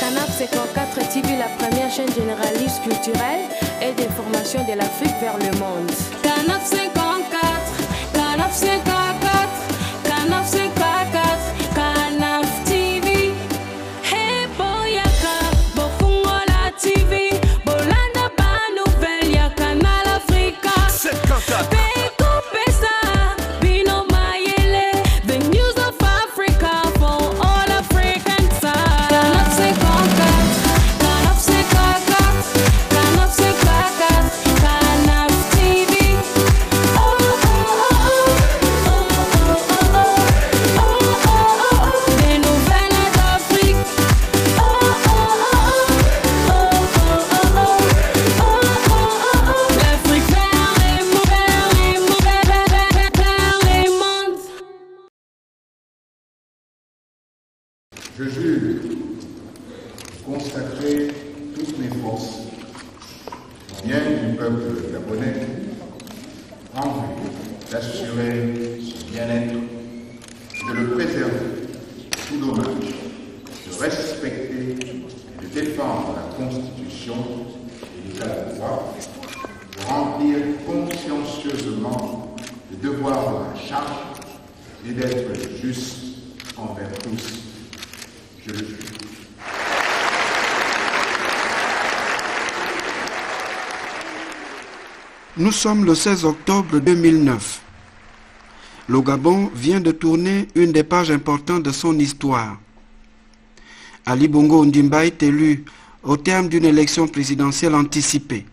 Canap 54 TV, la première chaîne généraliste culturelle et d'information de l'Afrique vers le monde. Canap 54, Canap 54, Canap 54, Canap TV. Hey boyaka, bofungola TV, bolanda ba nouvelle ya Canal Africa. 54. Je jure consacrer toutes mes forces au bien du peuple gabonais en vue d'assurer son bien-être, de le préserver sous dommage, de respecter et de défendre la Constitution et l'État de droit, de remplir consciencieusement le devoir de la charge et d'être juste envers tous. Je le jure. Nous sommes le 16 octobre 2009. Le Gabon vient de tourner une des pages importantes de son histoire. Ali Bongo Ondimba est élu au terme d'une élection présidentielle anticipée.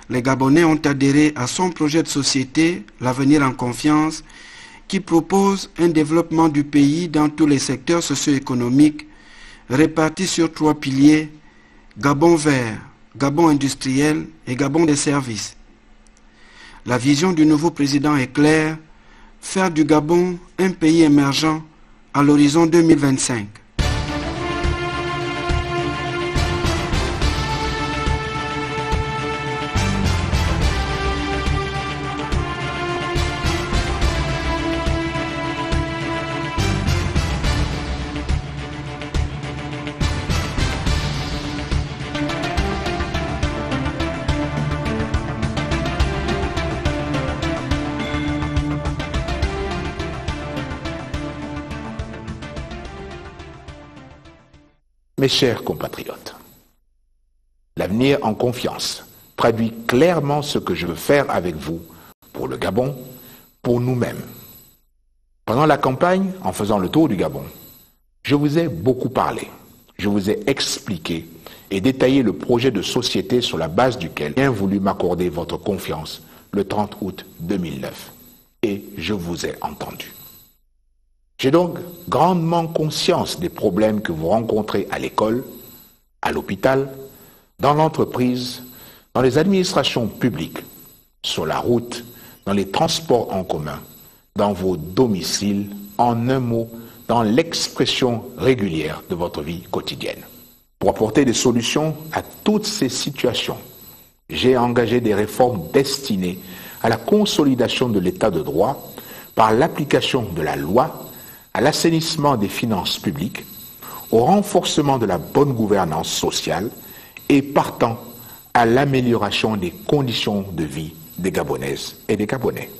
Les Gabonais ont adhéré à son projet de société, L'avenir en confiance, qui propose un développement du pays dans tous les secteurs socio-économiques, répartis sur 3 piliers, Gabon vert, Gabon industriel et Gabon des services. La vision du nouveau président est claire, faire du Gabon un pays émergent à l'horizon 2025. Mes chers compatriotes, l'avenir en confiance traduit clairement ce que je veux faire avec vous pour le Gabon, pour nous-mêmes. Pendant la campagne, en faisant le tour du Gabon, je vous ai beaucoup parlé, je vous ai expliqué et détaillé le projet de société sur la base duquel j'ai voulu m'accorder votre confiance le 30 août 2009. Et je vous ai entendu. J'ai donc grandement conscience des problèmes que vous rencontrez à l'école, à l'hôpital, dans l'entreprise, dans les administrations publiques, sur la route, dans les transports en commun, dans vos domiciles, en un mot, dans l'expression régulière de votre vie quotidienne. Pour apporter des solutions à toutes ces situations, j'ai engagé des réformes destinées à la consolidation de l'état de droit par l'application de la loi, à l'assainissement des finances publiques, au renforcement de la bonne gouvernance sociale et partant à l'amélioration des conditions de vie des Gabonaises et des Gabonais.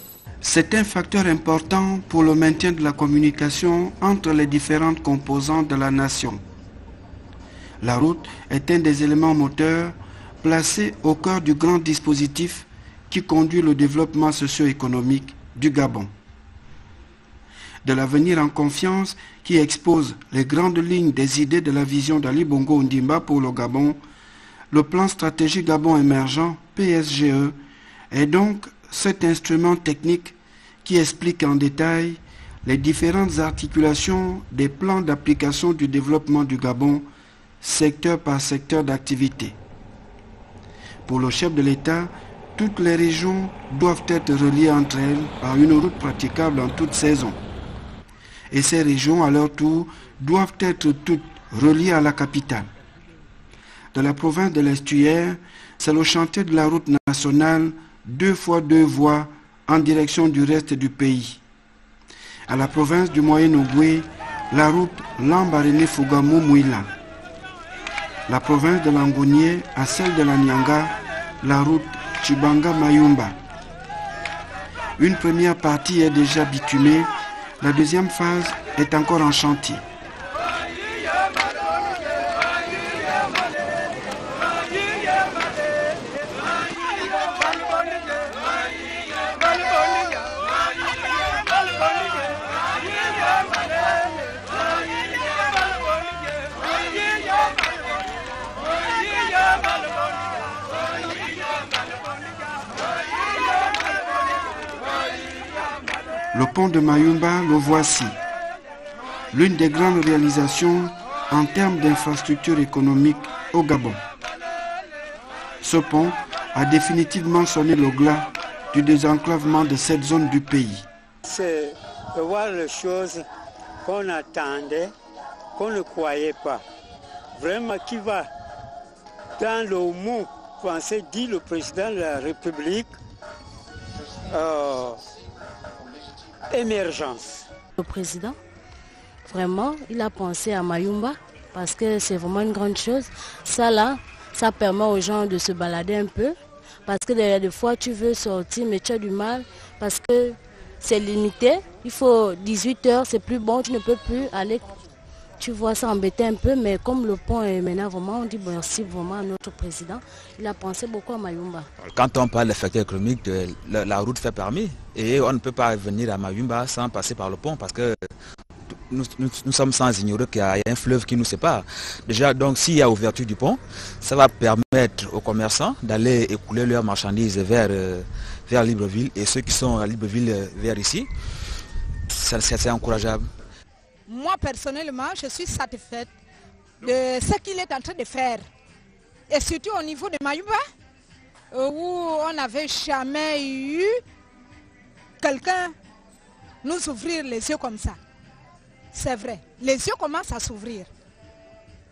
C'est un facteur important pour le maintien de la communication entre les différentes composantes de la nation. La route est un des éléments moteurs placés au cœur du grand dispositif qui conduit le développement socio-économique du Gabon. De l'avenir en confiance qui expose les grandes lignes des idées de la vision d'Ali Bongo Ondimba pour le Gabon, le plan stratégique Gabon émergent, PSGE, est donc cet instrument technique qui explique en détail les différentes articulations des plans d'application du développement du Gabon, secteur par secteur d'activité. Pour le chef de l'État, toutes les régions doivent être reliées entre elles par une route praticable en toute saison. Et ces régions, à leur tour, doivent être toutes reliées à la capitale. De la province de l'Estuaire, c'est le chantier de la route nationale 2 fois 2 voies en direction du reste du pays. À la province du Moyen-Ogooué, la route Lambaréné-Fougamou-Mouila. la province de Langounier à celle de la Nyanga, la route Chibanga-Mayumba. Une première partie est déjà bitumée, la deuxième phase est encore en chantier. Le pont de Mayumba, le voici. L'une des grandes réalisations en termes d'infrastructures économiques au Gabon. Ce pont a définitivement sonné le glas du désenclavement de cette zone du pays. C'est de voir les choses qu'on attendait, qu'on ne croyait pas. Vraiment qui va dans le mot français, dit le président de la République, émergence. Le président, vraiment, il a pensé à Mayumba parce que c'est vraiment une grande chose. Ça là, ça permet aux gens de se balader un peu parce que des fois tu veux sortir mais tu as du mal parce que c'est limité. Il faut 18 heures, c'est plus bon, tu ne peux plus aller. Tu vois ça embêter un peu, mais comme le pont est maintenant vraiment, on dit merci vraiment à notre président. Il a pensé beaucoup à Mayumba. Quand on parle de facteur économique, la route fait parmi. Et on ne peut pas venir à Mayumba sans passer par le pont parce que nous sommes sans ignorer qu'il y a un fleuve qui nous sépare. Déjà, donc s'il y a ouverture du pont, ça va permettre aux commerçants d'aller écouler leurs marchandises vers Libreville et ceux qui sont à Libreville vers ici. C'est encourageable. Moi, personnellement, je suis satisfaite de ce qu'il est en train de faire. Et surtout au niveau de Mayumba, où on n'avait jamais eu quelqu'un nous ouvrir les yeux comme ça. C'est vrai, les yeux commencent à s'ouvrir.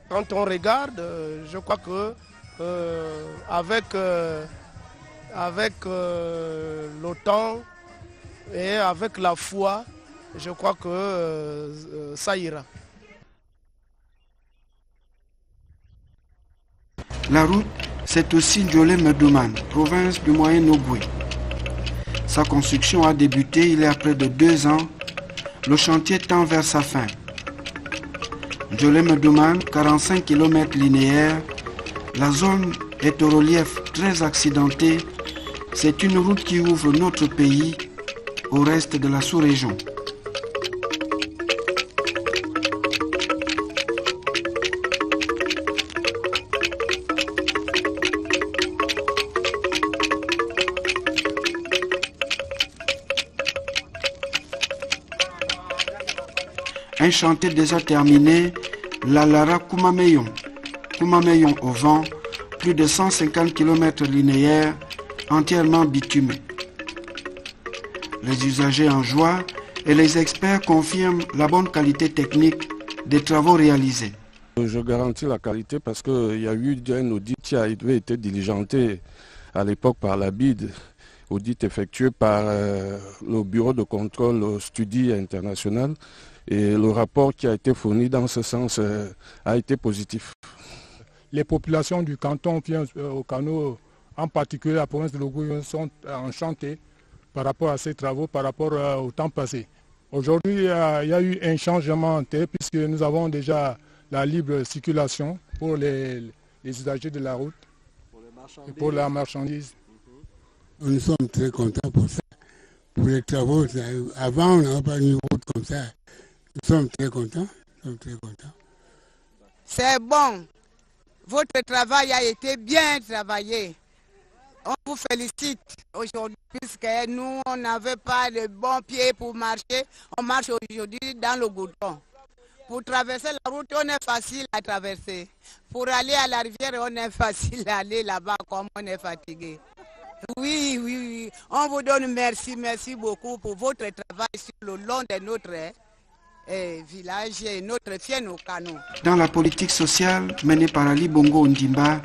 Quand on regarde, je crois que avec le temps et avec la foi, je crois que ça ira. La route, c'est aussi Ndiolé-Medouman, province du Moyen-Oboué. Sa construction a débuté il y a près de 2 ans. Le chantier tend vers sa fin. Ndiolé-Medouman, 45 km linéaires. La zone est au relief très accidenté. C'est une route qui ouvre notre pays au reste de la sous-région. Un chantier déjà terminé, la Lara Kumameyon. Kumameyon au vent, plus de 150 km linéaires, entièrement bitumés. Les usagers en joie et les experts confirment la bonne qualité technique des travaux réalisés. Je garantis la qualité parce qu'il y a eu un audit qui avait été diligenté à l'époque par la BID, audit effectué par le bureau de contrôle Studi International. Et le rapport qui a été fourni dans ce sens a été positif. Les populations du canton au Kano, en particulier la province de Logouillon, sont enchantées par rapport à ces travaux, par rapport au temps passé. Aujourd'hui, il y a eu un changement en terre puisque nous avons déjà la libre circulation pour les usagers de la route et pour la marchandise. Nous sommes très contents pour ça. Pour les travaux, avant on n'avait pas une route comme ça. Nous sommes très contents. C'est bon. Votre travail a été bien travaillé. On vous félicite aujourd'hui puisque nous, on n'avait pas de bons pieds pour marcher. On marche aujourd'hui dans le goudron. Pour traverser la route, on est facile à traverser. Pour aller à la rivière, on est facile à aller là-bas comme on est fatigué. Oui. On vous donne merci beaucoup pour votre travail sur le long de notre village et notre fier au Kano. Dans la politique sociale menée par Ali Bongo Ondimba,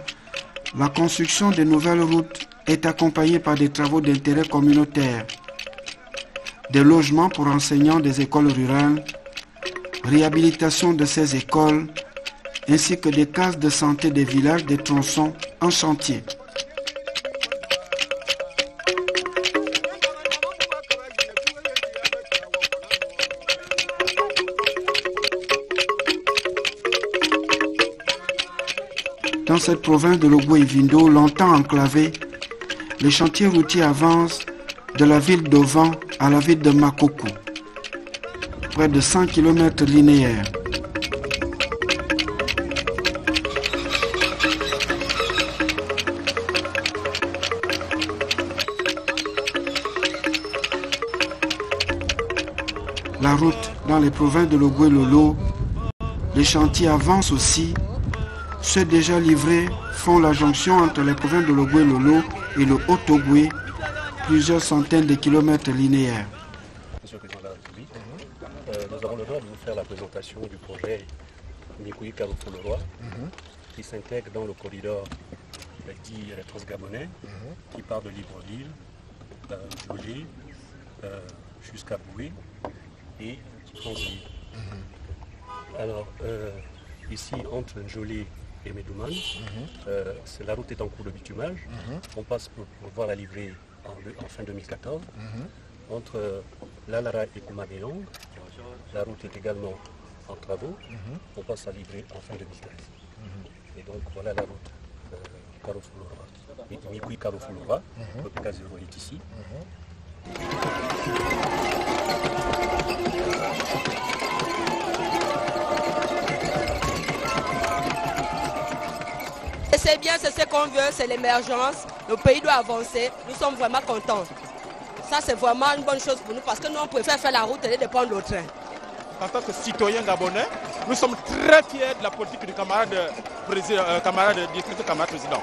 la construction de nouvelles routes est accompagnée par des travaux d'intérêt communautaire, des logements pour enseignants des écoles rurales, réhabilitation de ces écoles, ainsi que des cases de santé des villages des tronçons en chantier. Dans cette province de Logbo-Ivindo, longtemps enclavée, les chantiers routiers avancent de la ville d'Ovan à la ville de Makoko, près de 100 km linéaires. La route dans les provinces de Logbo et Lolo, les chantiers avancent aussi. Ceux déjà livrés font la jonction entre les provinces de Logbo et Lolo et le Haut-Togoué, plusieurs centaines de kilomètres linéaires. Monsieur le Président de la République, nous avons l'honneur de vous faire la présentation du projet Mikoui Karofo-Leroy qui s'intègre dans le corridor dit transgabonais qui part de Libreville, Djolé, jusqu'à Boué et Franzoli. Alors, ici, entre Djolé et Medouman, la route est en cours de bitumage. On passe pour voir la livrée en fin 2014. Entre Lalara et Koumadéong, la route est également en travaux. On passe à livrer en fin 2013. Et donc voilà la route Karofo-Leroy. Mikoui Karofo-Leroy, le PK0 est ici. C'est bien, c'est ce qu'on veut, c'est l'émergence. Le pays doit avancer. Nous sommes vraiment contents. Ça, c'est vraiment une bonne chose pour nous parce que nous, on préfère faire la route et de prendre le train. En tant que citoyen gabonais, nous sommes très fiers de la politique du camarade président.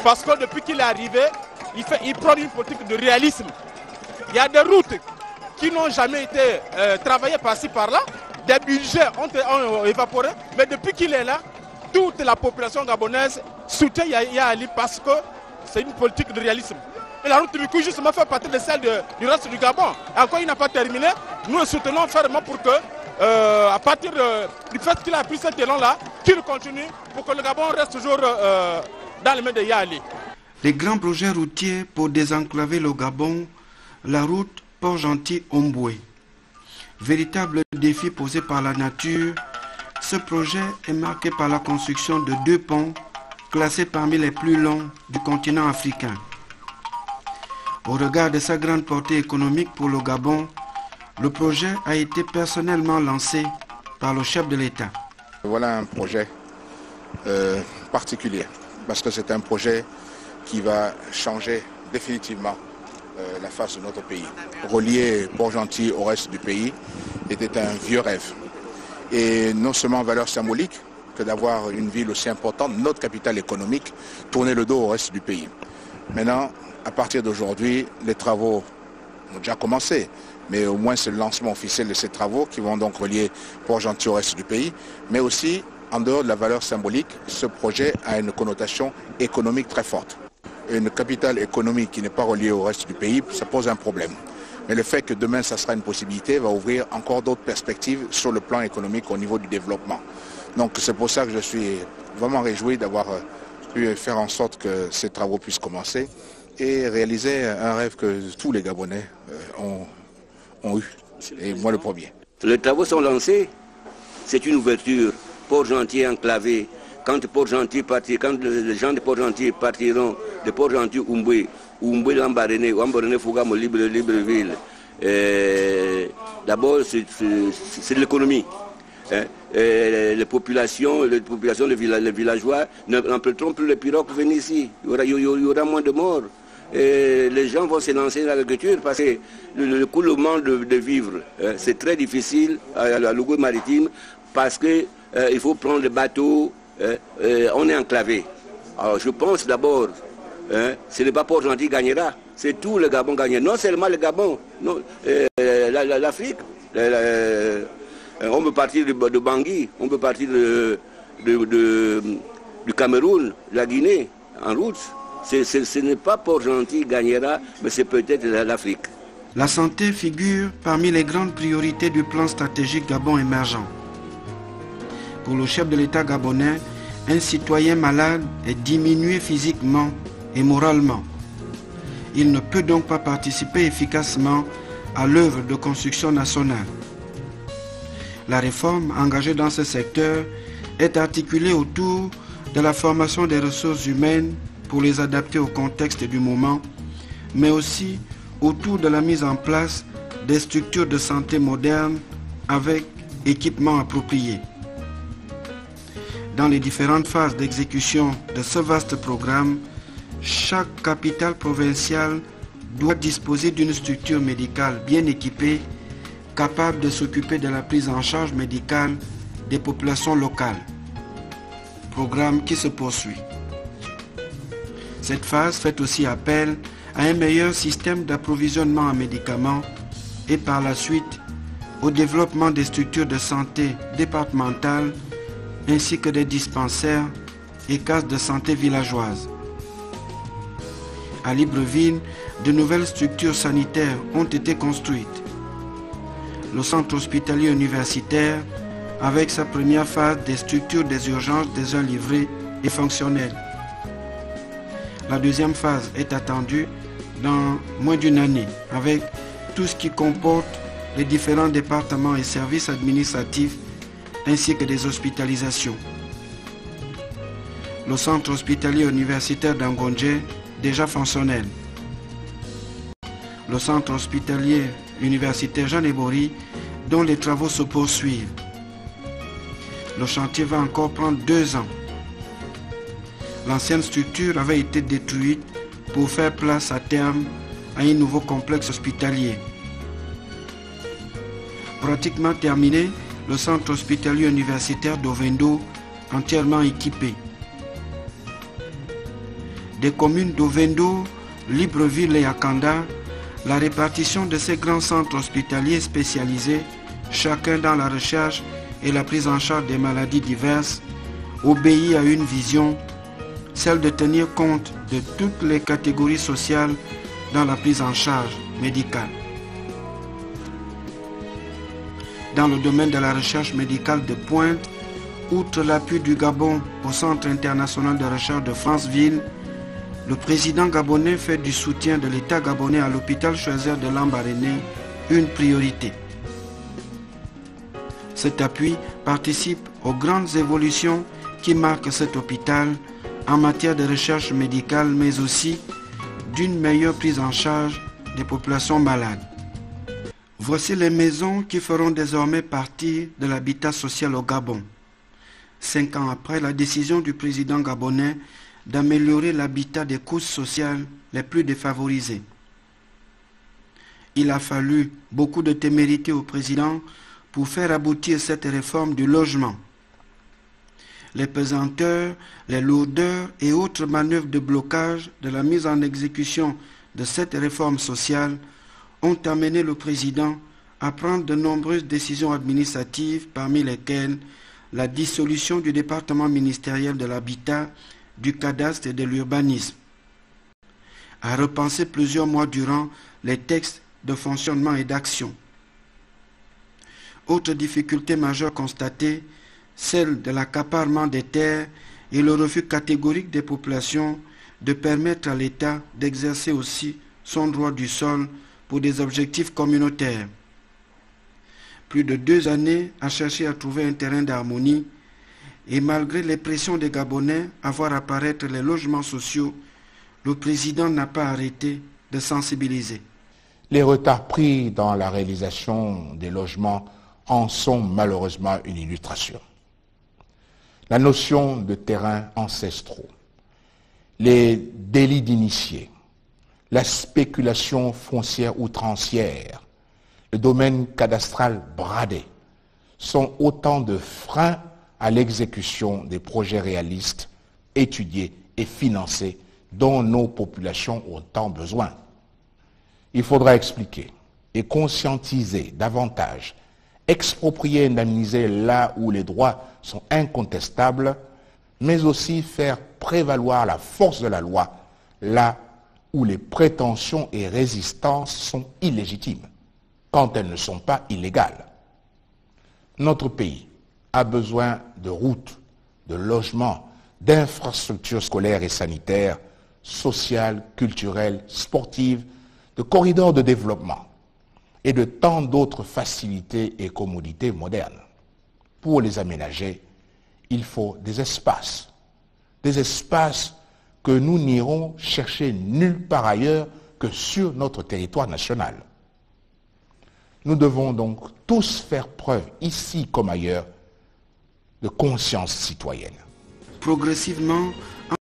Parce que depuis qu'il est arrivé, il prend une politique de réalisme. Il y a des routes qui n'ont jamais été travaillées par-ci, par-là. Des budgets ont évaporé. Mais depuis qu'il est là, toute la population gabonaise soutient Yaya Ali parce que c'est une politique de réalisme. Et la route de Mikoui justement fait partie de celle du reste du Gabon. Et encore il n'a pas terminé. Nous le soutenons fermement pour que, à partir du fait qu'il a pris cet élan-là, qu'il continue pour que le Gabon reste toujours dans les mains de Yaya Ali. Les grands projets routiers pour désenclaver le Gabon, la route Port-Gentil-Omboué. Véritable défi posé par la nature, ce projet est marqué par la construction de 2 ponts classés parmi les plus longs du continent africain. Au regard de sa grande portée économique pour le Gabon, le projet a été personnellement lancé par le chef de l'État. Voilà un projet particulier, parce que c'est un projet qui va changer définitivement la face de notre pays. Relier Port-Gentil au reste du pays était un vieux rêve. Et non seulement en valeur symbolique, que d'avoir une ville aussi importante, notre capitale économique, tourner le dos au reste du pays. Maintenant, à partir d'aujourd'hui, les travaux ont déjà commencé, mais au moins c'est le lancement officiel de ces travaux qui vont donc relier Port-Gentil au reste du pays, mais aussi, en dehors de la valeur symbolique, ce projet a une connotation économique très forte. Une capitale économique qui n'est pas reliée au reste du pays, ça pose un problème. Mais le fait que demain ça sera une possibilité va ouvrir encore d'autres perspectives sur le plan économique au niveau du développement. Donc c'est pour ça que je suis vraiment réjoui d'avoir pu faire en sorte que ces travaux puissent commencer et réaliser un rêve que tous les Gabonais ont eu, et moi le premier. Les travaux sont lancés, c'est une ouverture. Port-Gentil enclavé. Quand les gens de Port-Gentil partiront de Port-Gentil Oumboué, Lambaréné, Lambaréné Fougamo, Libreville, d'abord c'est l'économie. Les populations, les villageois n'empêcheront plus les pirogues pour venir ici. Il y aura moins de morts. Et les gens vont se lancer dans l'agriculture parce que le coulement de vivre, c'est très difficile à la Logbo maritime parce qu'il faut prendre le bateau. On est enclavé. Alors je pense d'abord, ce n'est pas Port-Gentil qui gagnera, c'est tout le Gabon gagnera. Non seulement le Gabon, l'Afrique. On peut partir de Bangui, on peut partir du Cameroun, la Guinée, en route. Ce n'est pas Port-Gentil qui gagnera, mais c'est peut-être l'Afrique. La santé figure parmi les grandes priorités du plan stratégique Gabon émergent. Pour le chef de l'État gabonais, un citoyen malade est diminué physiquement et moralement. Il ne peut donc pas participer efficacement à l'œuvre de construction nationale. La réforme engagée dans ce secteur est articulée autour de la formation des ressources humaines pour les adapter au contexte du moment, mais aussi autour de la mise en place des structures de santé modernes avec équipements appropriés. Dans les différentes phases d'exécution de ce vaste programme, chaque capitale provinciale doit disposer d'une structure médicale bien équipée, capable de s'occuper de la prise en charge médicale des populations locales. Programme qui se poursuit. Cette phase fait aussi appel à un meilleur système d'approvisionnement en médicaments et par la suite au développement des structures de santé départementales ainsi que des dispensaires et cases de santé villageoises. À Libreville, de nouvelles structures sanitaires ont été construites. Le centre hospitalier universitaire, avec sa première phase des structures des urgences déjà livrées et fonctionnelles. La deuxième phase est attendue dans moins d'une année, avec tout ce qui comporte les différents départements et services administratifs ainsi que des hospitalisations. Le centre hospitalier universitaire d'Angondje, déjà fonctionnel. Le centre hospitalier universitaire Jean Ebori, dont les travaux se poursuivent. Le chantier va encore prendre 2 ans. L'ancienne structure avait été détruite pour faire place à terme à un nouveau complexe hospitalier. Pratiquement terminé, le centre hospitalier universitaire d'Ovendo, entièrement équipé. Des communes d'Ovendo, Libreville et Akanda, la répartition de ces grands centres hospitaliers spécialisés, chacun dans la recherche et la prise en charge des maladies diverses, obéit à une vision, celle de tenir compte de toutes les catégories sociales dans la prise en charge médicale. Dans le domaine de la recherche médicale de pointe, outre l'appui du Gabon au Centre international de recherche de Franceville, le président gabonais fait du soutien de l'État gabonais à l'hôpital Choiseul de Lambaréné une priorité. Cet appui participe aux grandes évolutions qui marquent cet hôpital en matière de recherche médicale, mais aussi d'une meilleure prise en charge des populations malades. Voici les maisons qui feront désormais partie de l'habitat social au Gabon. 5 ans après la décision du président gabonais d'améliorer l'habitat des couches sociales les plus défavorisées. Il a fallu beaucoup de témérité au président pour faire aboutir cette réforme du logement. Les pesanteurs, les lourdeurs et autres manœuvres de blocage de la mise en exécution de cette réforme sociale ont amené le président à prendre de nombreuses décisions administratives, parmi lesquelles la dissolution du département ministériel de l'habitat, du cadastre et de l'urbanisme, à repenser plusieurs mois durant les textes de fonctionnement et d'action. Autre difficulté majeure constatée, celle de l'accaparement des terres et le refus catégorique des populations de permettre à l'État d'exercer aussi son droit du sol pour des objectifs communautaires. Plus de 2 années à chercher à trouver un terrain d'harmonie et malgré les pressions des Gabonais à voir apparaître les logements sociaux, le président n'a pas arrêté de sensibiliser. Les retards pris dans la réalisation des logements en sont malheureusement une illustration. La notion de terrains ancestraux, les délits d'initiés, la spéculation foncière outrancière, le domaine cadastral bradé sont autant de freins à l'exécution des projets réalistes, étudiés et financés dont nos populations ont tant besoin. Il faudra expliquer et conscientiser davantage, exproprier et indemniser là où les droits sont incontestables, mais aussi faire prévaloir la force de la loi là où les prétentions et résistances sont illégitimes, quand elles ne sont pas illégales. Notre pays a besoin de routes, de logements, d'infrastructures scolaires et sanitaires, sociales, culturelles, sportives, de corridors de développement et de tant d'autres facilités et commodités modernes. Pour les aménager, il faut des espaces que nous n'irons chercher nulle part ailleurs que sur notre territoire national. Nous devons donc tous faire preuve, ici comme ailleurs, de conscience citoyenne. Progressivement,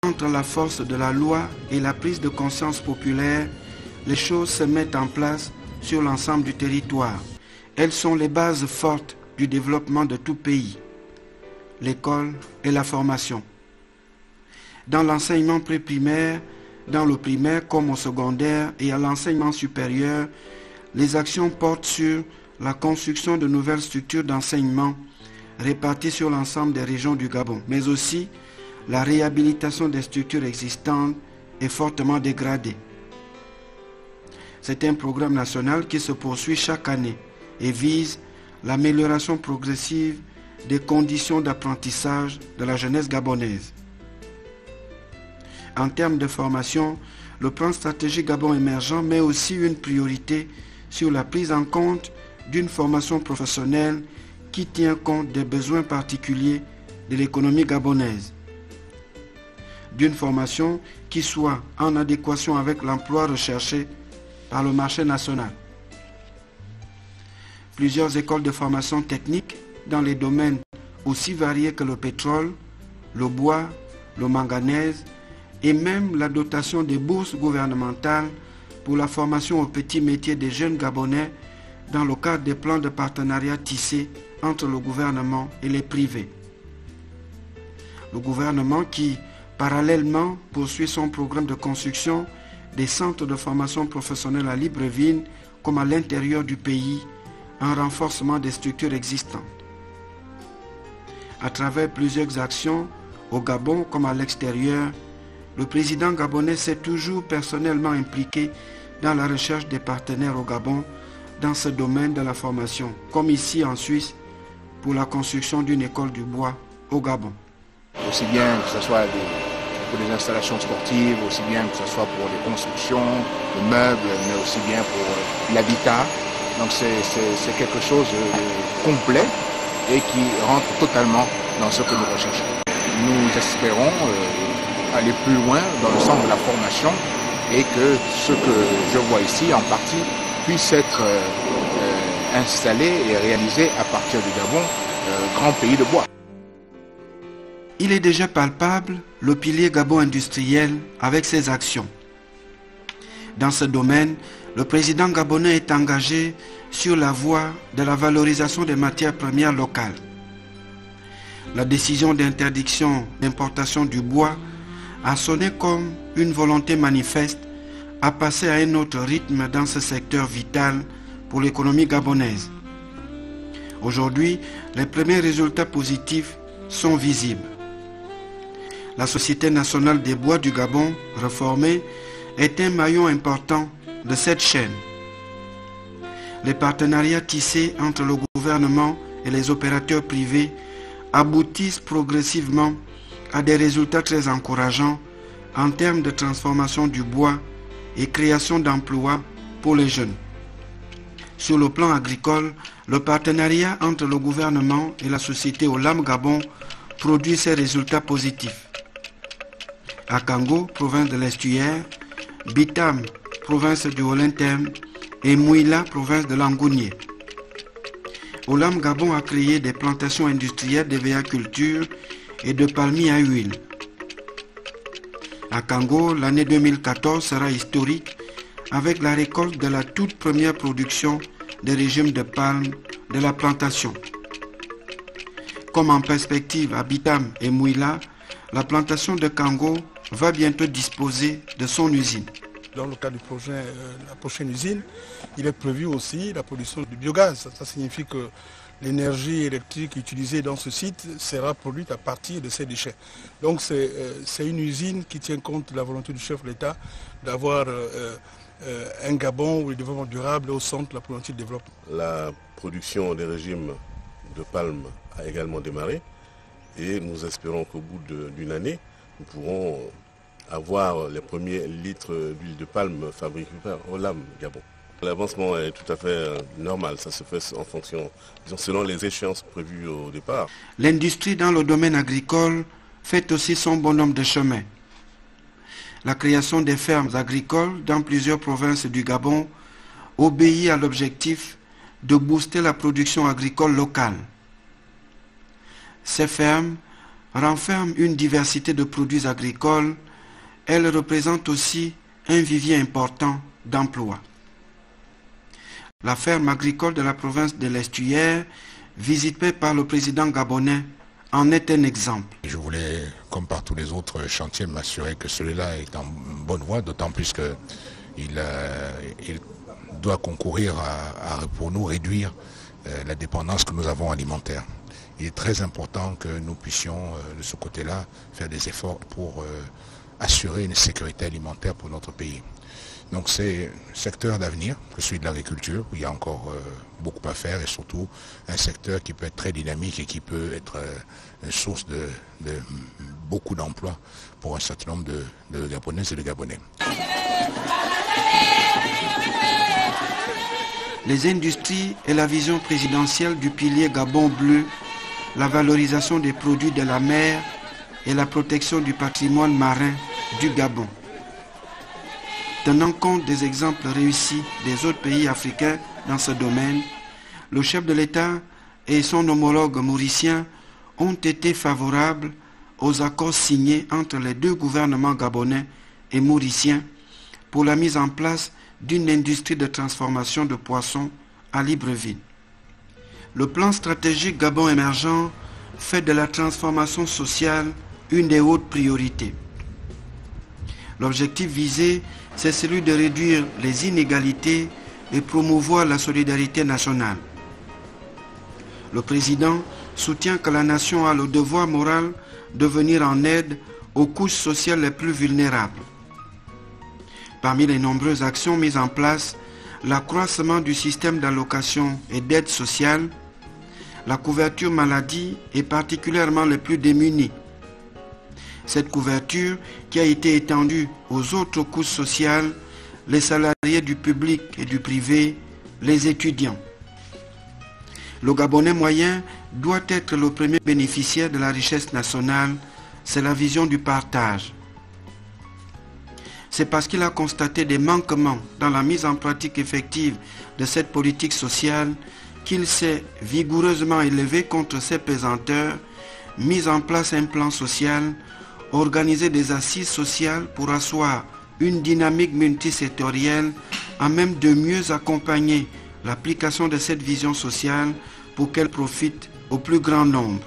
entre la force de la loi et la prise de conscience populaire, les choses se mettent en place sur l'ensemble du territoire. Elles sont les bases fortes du développement de tout pays, l'école et la formation. Dans l'enseignement pré-primaire, dans le primaire comme au secondaire et à l'enseignement supérieur, les actions portent sur la construction de nouvelles structures d'enseignement réparties sur l'ensemble des régions du Gabon, mais aussi la réhabilitation des structures existantes et fortement dégradées. C'est un programme national qui se poursuit chaque année et vise l'amélioration progressive des conditions d'apprentissage de la jeunesse gabonaise. En termes de formation, le plan stratégique Gabon émergent met aussi une priorité sur la prise en compte d'une formation professionnelle qui tient compte des besoins particuliers de l'économie gabonaise. D'une formation qui soit en adéquation avec l'emploi recherché par le marché national. Plusieurs écoles de formation technique dans les domaines aussi variés que le pétrole, le bois, le manganèse et même la dotation des bourses gouvernementales pour la formation aux petits métiers des jeunes Gabonais dans le cadre des plans de partenariat tissés entre le gouvernement et les privés. Le gouvernement qui, parallèlement, poursuit son programme de construction des centres de formation professionnelle à Libreville comme à l'intérieur du pays, un renforcement des structures existantes. À travers plusieurs actions, au Gabon comme à l'extérieur, le président gabonais s'est toujours personnellement impliqué dans la recherche des partenaires au Gabon dans ce domaine de la formation, comme ici en Suisse pour la construction d'une école du bois au Gabon. Aussi bien que ce soit pour des installations sportives, aussi bien que ce soit pour les constructions, les meubles, mais aussi bien pour l'habitat. Donc c'est quelque chose de complet et qui rentre totalement dans ce que nous recherchons. Nous espérons aller plus loin dans le sens de la formation et que ce que je vois ici en partie puisse être installé et réalisé à partir du Gabon, grand pays de bois. Il est déjà palpable le pilier Gabon industriel avec ses actions. Dans ce domaine, le président gabonais est engagé sur la voie de la valorisation des matières premières locales. La décision d'interdiction d'importation du bois a sonné comme une volonté manifeste à passer à un autre rythme dans ce secteur vital pour l'économie gabonaise. Aujourd'hui, les premiers résultats positifs sont visibles. La Société nationale des bois du Gabon, reformée, est un maillon important de cette chaîne. Les partenariats tissés entre le gouvernement et les opérateurs privés aboutissent progressivement à des résultats très encourageants en termes de transformation du bois et création d'emplois pour les jeunes. Sur le plan agricole, le partenariat entre le gouvernement et la société Olam Gabon produit ses résultats positifs. À Kango, province de l'Estuaire, Bitam, province du Haut-Interne, et Mouila, province de l'Angounier. Olam Gabon a créé des plantations industrielles de véhiculture et de palmiers à huile. À Kango, l'année 2014 sera historique avec la récolte de la toute première production des régimes de palme de la plantation. Comme en perspective à Bitam et Mouila, la plantation de Kango va bientôt disposer de son usine. Dans le cadre du projet, la prochaine usine, il est prévu aussi la production du biogaz. Ça signifie que l'énergie électrique utilisée dans ce site sera produite à partir de ces déchets. Donc c'est une usine qui tient compte de la volonté du chef de l'État d'avoir un Gabon où le développement durable est au centre de la politique de développement. La production des régimes de palme a également démarré et nous espérons qu'au bout d'une année, nous pourrons avoir les premiers litres d'huile de palme fabriqués au LAM Gabon. L'avancement est tout à fait normal, ça se fait en fonction, selon les échéances prévues au départ. L'industrie dans le domaine agricole fait aussi son bonhomme de chemin. La création des fermes agricoles dans plusieurs provinces du Gabon obéit à l'objectif de booster la production agricole locale. Ces fermes renferment une diversité de produits agricoles. Elles représentent aussi un vivier important d'emplois. La ferme agricole de la province de l'Estuaire, visitée par le président gabonais, en est un exemple. Je voulais, comme par tous les autres chantiers, m'assurer que celui-là est en bonne voie, d'autant plus qu'il doit concourir pour nous réduire la dépendance que nous avons alimentaire. Il est très important que nous puissions, de ce côté-là, faire des efforts pour assurer une sécurité alimentaire pour notre pays. Donc c'est un secteur d'avenir, que celui de l'agriculture, où il y a encore beaucoup à faire et surtout un secteur qui peut être très dynamique et qui peut être une source de beaucoup d'emplois pour un certain nombre de Gabonaises et de Gabonais. Les industries et la vision présidentielle du pilier Gabon bleu, la valorisation des produits de la mer et la protection du patrimoine marin du Gabon. Tenant compte des exemples réussis des autres pays africains dans ce domaine, le chef de l'État et son homologue mauricien ont été favorables aux accords signés entre les deux gouvernements gabonais et mauriciens pour la mise en place d'une industrie de transformation de poissons à Libreville. Le plan stratégique Gabon émergent fait de la transformation sociale une des hautes priorités. L'objectif visé, c'est celui de réduire les inégalités et promouvoir la solidarité nationale. Le président soutient que la nation a le devoir moral de venir en aide aux couches sociales les plus vulnérables. Parmi les nombreuses actions mises en place, l'accroissement du système d'allocation et d'aide sociale, la couverture maladie et particulièrement les plus démunis. Cette couverture qui a été étendue aux autres couches sociales, les salariés du public et du privé, les étudiants. Le Gabonais moyen doit être le premier bénéficiaire de la richesse nationale, c'est la vision du partage. C'est parce qu'il a constaté des manquements dans la mise en pratique effective de cette politique sociale qu'il s'est vigoureusement élevé contre ces pesanteurs, mis en place un plan social, organisé des assises sociales pour asseoir une dynamique multisectorielle à même de mieux accompagner l'application de cette vision sociale pour qu'elle profite au plus grand nombre.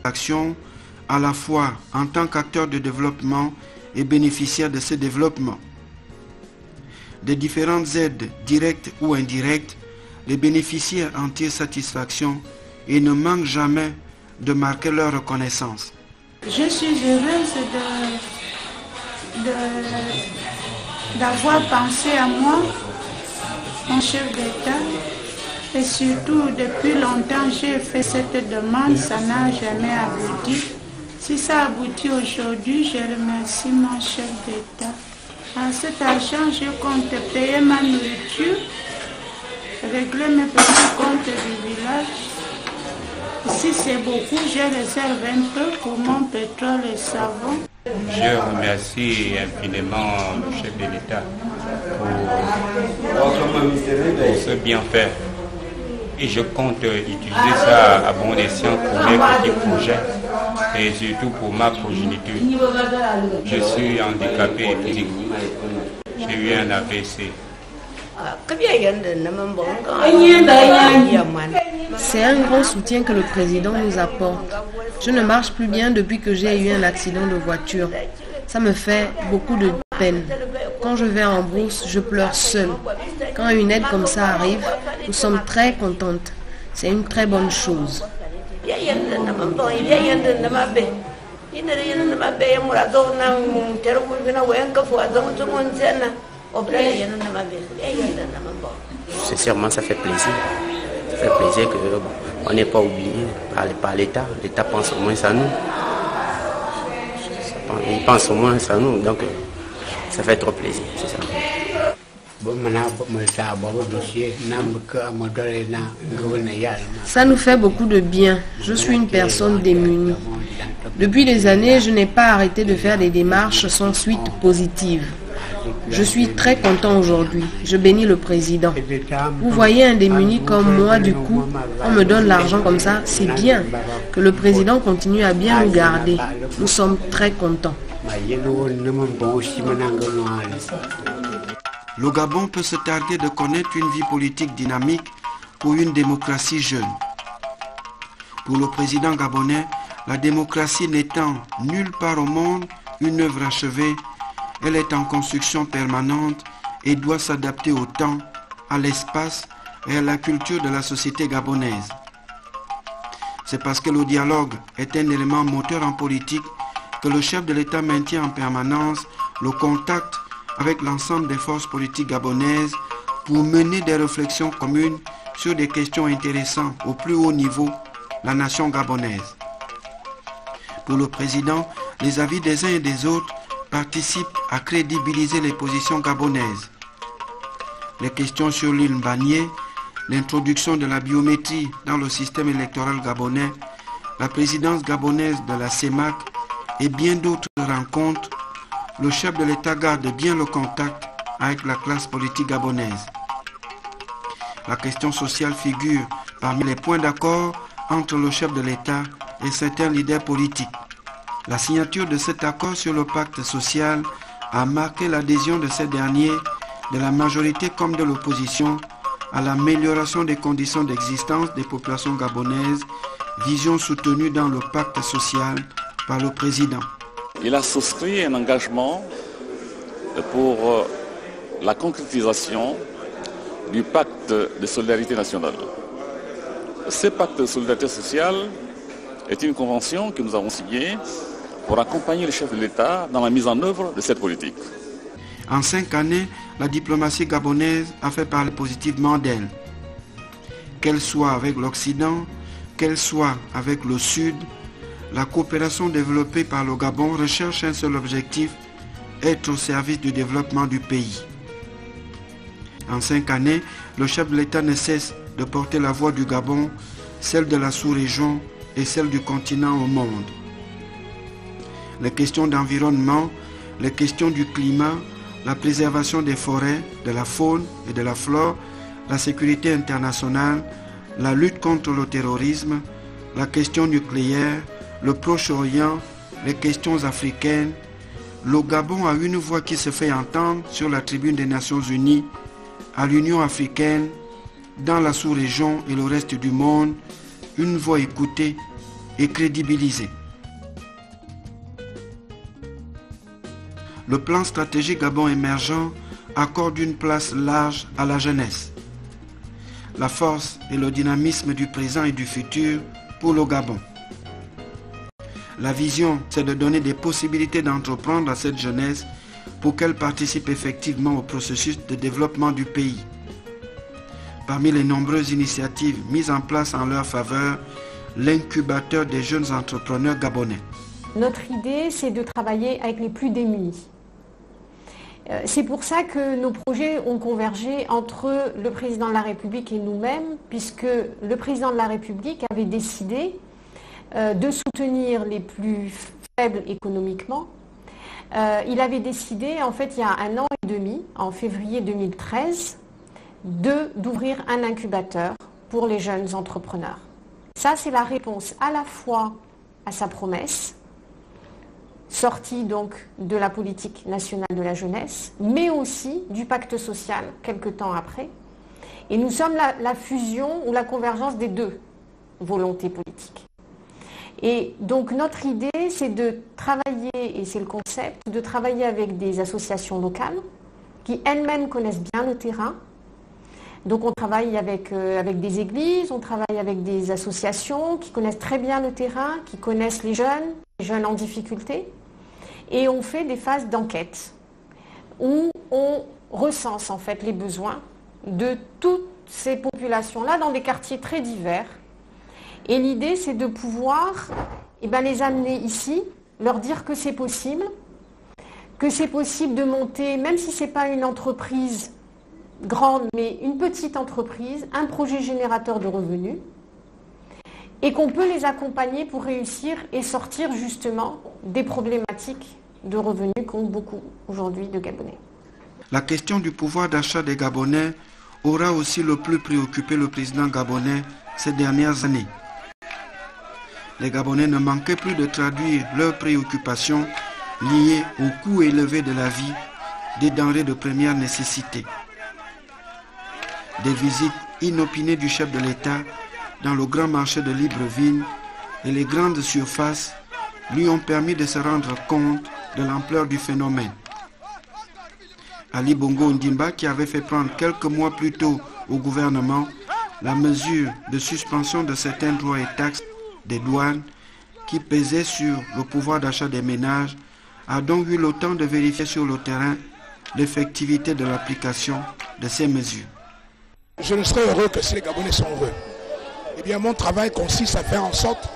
L'action à la fois en tant qu'acteur de développement et bénéficiaire de ce développement. Des différentes aides directes ou indirectes, les bénéficiaires en tirent satisfaction et ne manquent jamais de marquer leur reconnaissance. Je suis heureuse d'avoir pensé à moi, mon chef d'État, et surtout depuis longtemps j'ai fait cette demande, ça n'a jamais abouti. Si ça aboutit aujourd'hui, je remercie mon chef d'État. À cet argent, je compte payer ma nourriture, régler mes petits comptes du village. Si c'est beaucoup, je réserve un peu pour mon pétrole et savon. Je remercie infiniment le chef de l'État pour ce bienfait. Et je compte utiliser ça à bon escient pour mes petits projets et surtout pour ma progéniture. Je suis handicapé physique. J'ai eu un AVC. C'est un grand soutien que le président nous apporte. Je ne marche plus bien depuis que j'ai eu un accident de voiture. Ça me fait beaucoup de peine. Quand je vais en brousse, je pleure seule. Quand une aide comme ça arrive, nous sommes très contentes. C'est une très bonne chose. Sincèrement, ça fait plaisir. Ça fait plaisir que on n'est pas oublié par l'État. L'État pense au moins à nous. Il pense au moins à nous, donc ça fait trop plaisir, c'est ça. Ça nous fait beaucoup de bien. Je suis une personne démunie. Depuis des années, je n'ai pas arrêté de faire des démarches sans suite positive. Je suis très content aujourd'hui. Je bénis le président. Vous voyez un démuni comme moi, du coup, on me donne l'argent comme ça, c'est bien. Que le président continue à bien nous garder. Nous sommes très contents. Le Gabon peut se targuer de connaître une vie politique dynamique pour une démocratie jeune. Pour le président gabonais, la démocratie n'étant nulle part au monde une œuvre achevée, elle est en construction permanente et doit s'adapter au temps, à l'espace et à la culture de la société gabonaise. C'est parce que le dialogue est un élément moteur en politique que le chef de l'État maintient en permanence le contact avec l'ensemble des forces politiques gabonaises pour mener des réflexions communes sur des questions intéressantes au plus haut niveau la nation gabonaise. Pour le président, les avis des uns et des autres participent à crédibiliser les positions gabonaises. Les questions sur l'île Mbanié, l'introduction de la biométrie dans le système électoral gabonais, la présidence gabonaise de la CEMAC et bien d'autres rencontres, le chef de l'État garde bien le contact avec la classe politique gabonaise. La question sociale figure parmi les points d'accord entre le chef de l'État et certains leaders politiques. La signature de cet accord sur le pacte social a marqué l'adhésion de ces derniers, de la majorité comme de l'opposition, à l'amélioration des conditions d'existence des populations gabonaises, vision soutenue dans le pacte social par le président. Il a souscrit un engagement pour la concrétisation du pacte de solidarité nationale. Ce pacte de solidarité sociale est une convention que nous avons signée pour accompagner le chef de l'État dans la mise en œuvre de cette politique. En 5 années, la diplomatie gabonaise a fait parler positivement d'elle. Qu'elle soit avec l'Occident, qu'elle soit avec le Sud, la coopération développée par le Gabon recherche un seul objectif, être au service du développement du pays. En 5 années, le chef de l'État ne cesse de porter la voix du Gabon, celle de la sous-région et celle du continent au monde. Les questions d'environnement, les questions du climat, la préservation des forêts, de la faune et de la flore, la sécurité internationale, la lutte contre le terrorisme, la question nucléaire, le Proche-Orient, les questions africaines. Le Gabon a une voix qui se fait entendre sur la tribune des Nations Unies, à l'Union africaine, dans la sous-région et le reste du monde, une voix écoutée et crédibilisée. Le plan stratégique Gabon émergent accorde une place large à la jeunesse. La force et le dynamisme du présent et du futur pour le Gabon. La vision, c'est de donner des possibilités d'entreprendre à cette jeunesse pour qu'elle participe effectivement au processus de développement du pays. Parmi les nombreuses initiatives mises en place en leur faveur, l'incubateur des jeunes entrepreneurs gabonais. Notre idée, c'est de travailler avec les plus démunis. C'est pour ça que nos projets ont convergé entre le président de la République et nous-mêmes, puisque le président de la République avait décidé de soutenir les plus faibles économiquement. Il avait décidé, en fait, il y a 1 an et demi, en février 2013, d'ouvrir un incubateur pour les jeunes entrepreneurs. Ça, c'est la réponse à la fois à sa promesse, sortie donc de la politique nationale de la jeunesse, mais aussi du pacte social quelque temps après. Et nous sommes la fusion ou la convergence des deux volontés politiques. Et donc notre idée, c'est de travailler, et c'est le concept, de travailler avec des associations locales qui elles-mêmes connaissent bien le terrain. Donc on travaille avec des églises, on travaille avec des associations qui connaissent très bien le terrain, qui connaissent les jeunes en difficulté. Et on fait des phases d'enquête où on recense en fait les besoins de toutes ces populations-là dans des quartiers très divers. Et l'idée, c'est de pouvoir les amener ici, leur dire que c'est possible de monter, même si ce n'est pas une entreprise grande, mais une petite entreprise, un projet générateur de revenus, et qu'on peut les accompagner pour réussir et sortir justement des problématiques de revenus qu'ont beaucoup aujourd'hui de Gabonais. La question du pouvoir d'achat des Gabonais aura aussi le plus préoccupé le président gabonais ces dernières années. Les Gabonais ne manquaient plus de traduire leurs préoccupations liées au coût élevé de la vie, des denrées de première nécessité. Des visites inopinées du chef de l'État dans le grand marché de Libreville et les grandes surfaces lui ont permis de se rendre compte de l'ampleur du phénomène. Ali Bongo Ondimba, qui avait fait prendre quelques mois plus tôt au gouvernement la mesure de suspension de certains droits et taxes des douanes qui pesaient sur le pouvoir d'achat des ménages, a donc eu le temps de vérifier sur le terrain l'effectivité de l'application de ces mesures. Je ne serais heureux que si les Gabonais sont heureux. Eh bien, mon travail consiste à faire en sorte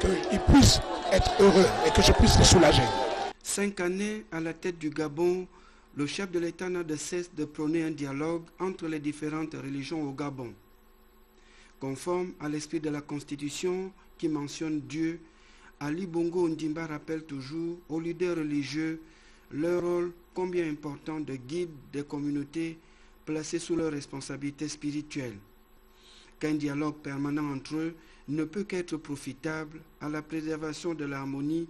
qu'ils puissent être heureux et que je puisse les soulager. 5 années à la tête du Gabon, le chef de l'État n'a de cesse de prôner un dialogue entre les différentes religions au Gabon. Conforme à l'esprit de la Constitution qui mentionne Dieu, Ali Bongo Ondimba rappelle toujours aux leaders religieux leur rôle combien important de guide des communautés placées sous leur responsabilité spirituelle. Qu'un dialogue permanent entre eux ne peut qu'être profitable à la préservation de l'harmonie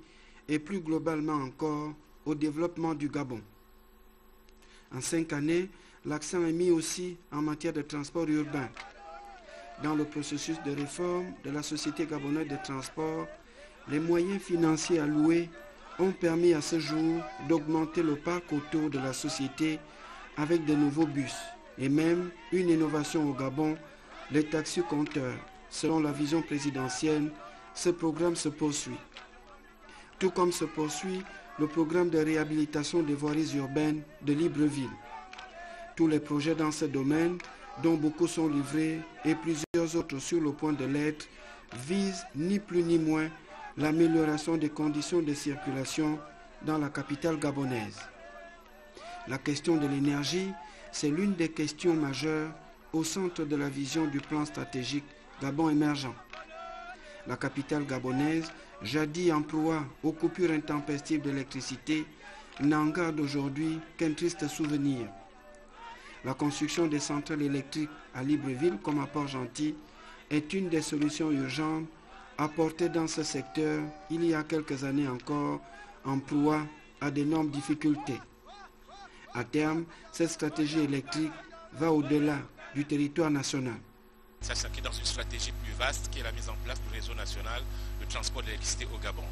et plus globalement encore au développement du Gabon. En 5 années, l'accent est mis aussi en matière de transport urbain. Dans le processus de réforme de la Société gabonaise de transport, les moyens financiers alloués ont permis à ce jour d'augmenter le parc autour de la société avec de nouveaux bus et même une innovation au Gabon, les taxis-compteurs. Selon la vision présidentielle, ce programme se poursuit. Tout comme se poursuit le programme de réhabilitation des voiries urbaines de Libreville. Tous les projets dans ce domaine, dont beaucoup sont livrés et plusieurs autres sur le point de l'être, visent ni plus ni moins l'amélioration des conditions de circulation dans la capitale gabonaise. La question de l'énergie, c'est l'une des questions majeures au centre de la vision du plan stratégique Gabon émergent. La capitale gabonaise, jadis en proie aux coupures intempestives d'électricité, n'en garde aujourd'hui qu'un triste souvenir. La construction des centrales électriques à Libreville comme à Port-Gentil est une des solutions urgentes apportées dans ce secteur il y a quelques années encore en proie à d'énormes difficultés. À terme, cette stratégie électrique va au-delà du territoire national. Ça s'inscrit dans une stratégie plus vaste qui est la mise en place du réseau national de transport d'électricité au Gabon.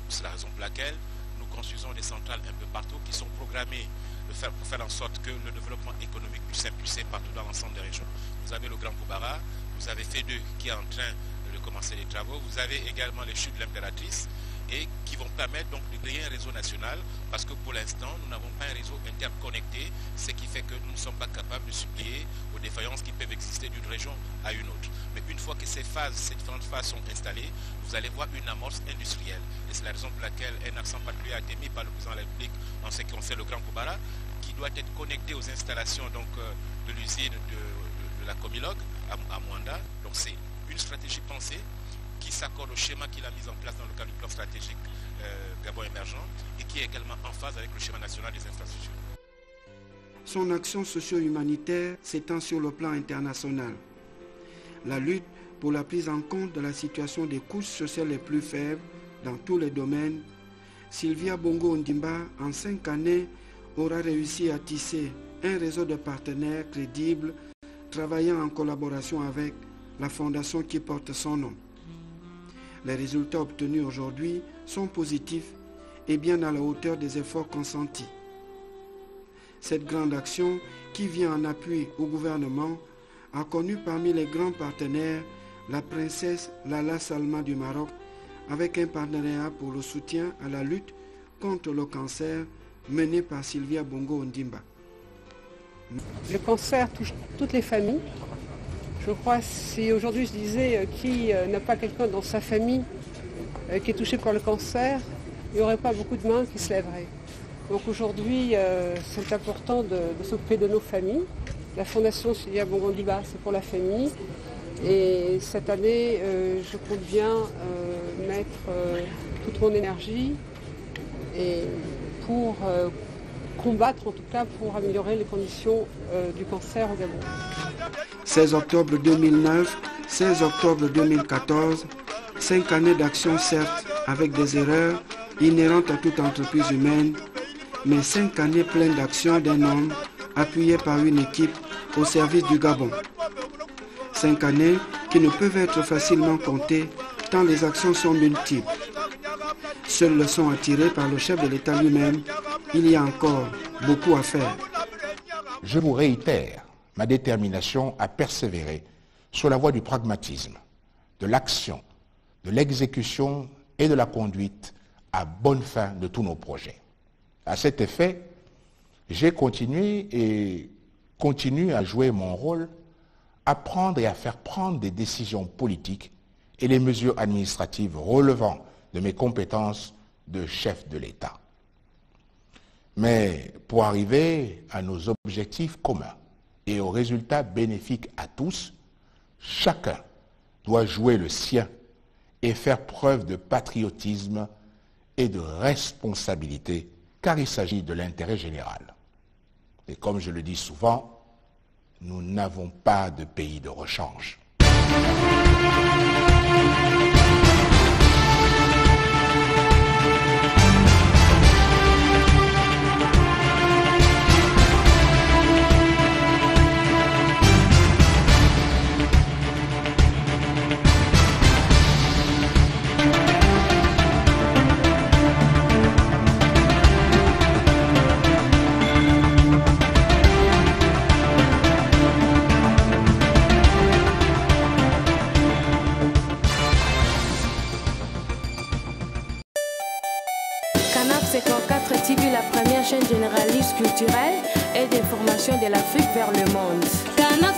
C'est la raison pour laquelle nous construisons des centrales un peu partout qui sont programmées pour faire en sorte que le développement économique puisse s'impulser partout dans l'ensemble des régions. Vous avez le Grand Poubara, vous avez FEDE qui est en train de commencer les travaux, vous avez également les chutes de l'Impératrice et qui vont permettre donc de créer un réseau national parce que pour l'instant nous n'avons pas un réseau interconnecté, ce qui fait que nous ne sommes pas capables de suppléer aux défaillances qui peuvent exister d'une région à une autre. Mais une fois que ces différentes phases sont installées, vous allez voir une amorce industrielle. Et c'est la raison pour laquelle un accent particulier a été mis par le président de la République en ce qui concerne le Grand Poubara, qui doit être connecté aux installations donc, de l'usine de la Comilog à Mwanda. Donc c'est une stratégie pensée qui s'accorde au schéma qu'il a mis en place dans le cadre du plan stratégique Gabon émergent et qui est également en phase avec le schéma national des infrastructures. Son action socio-humanitaire s'étend sur le plan international. La lutte pour la prise en compte de la situation des couches sociales les plus faibles dans tous les domaines, Sylvia Bongo Ondimba, en 5 années, aura réussi à tisser un réseau de partenaires crédibles travaillant en collaboration avec la fondation qui porte son nom. Les résultats obtenus aujourd'hui sont positifs et bien à la hauteur des efforts consentis. Cette grande action, qui vient en appui au gouvernement, a connu parmi les grands partenaires la princesse Lala Salma du Maroc, avec un partenariat pour le soutien à la lutte contre le cancer mené par Sylvia Bongo Ondimba. Le cancer touche toutes les familles. Je crois, si aujourd'hui je disais qui n'a pas quelqu'un dans sa famille qui est touché par le cancer, il n'y aurait pas beaucoup de mains qui se lèveraient. Donc aujourd'hui, c'est important de s'occuper de nos familles. La Fondation Sylvia Bongondiba, c'est pour la famille. Et cette année, je compte bien mettre toute mon énergie et pour combattre, en tout cas, pour améliorer les conditions du cancer au Gabon. 16 octobre 2009, 16 octobre 2014, 5 années d'action certes, avec des erreurs inhérentes à toute entreprise humaine, mais 5 années pleines d'action d'un homme appuyé par une équipe au service du Gabon. 5 années qui ne peuvent être facilement comptées tant les actions sont multiples. Seules leçons à tirer par le chef de l'État lui-même, il y a encore beaucoup à faire. Je vous réitère ma détermination à persévérer sur la voie du pragmatisme, de l'action, de l'exécution et de la conduite à bonne fin de tous nos projets. À cet effet, j'ai continué et continue à jouer mon rôle, à prendre et à faire prendre des décisions politiques et les mesures administratives relevant de mes compétences de chef de l'État. Mais pour arriver à nos objectifs communs et aux résultats bénéfiques à tous, chacun doit jouer le sien et faire preuve de patriotisme et de responsabilité, car il s'agit de l'intérêt général. Et comme je le dis souvent, nous n'avons pas de pays de rechange. Canap 54 TV, la première chaîne généraliste culturelle et d'information de l'Afrique vers le monde. Canap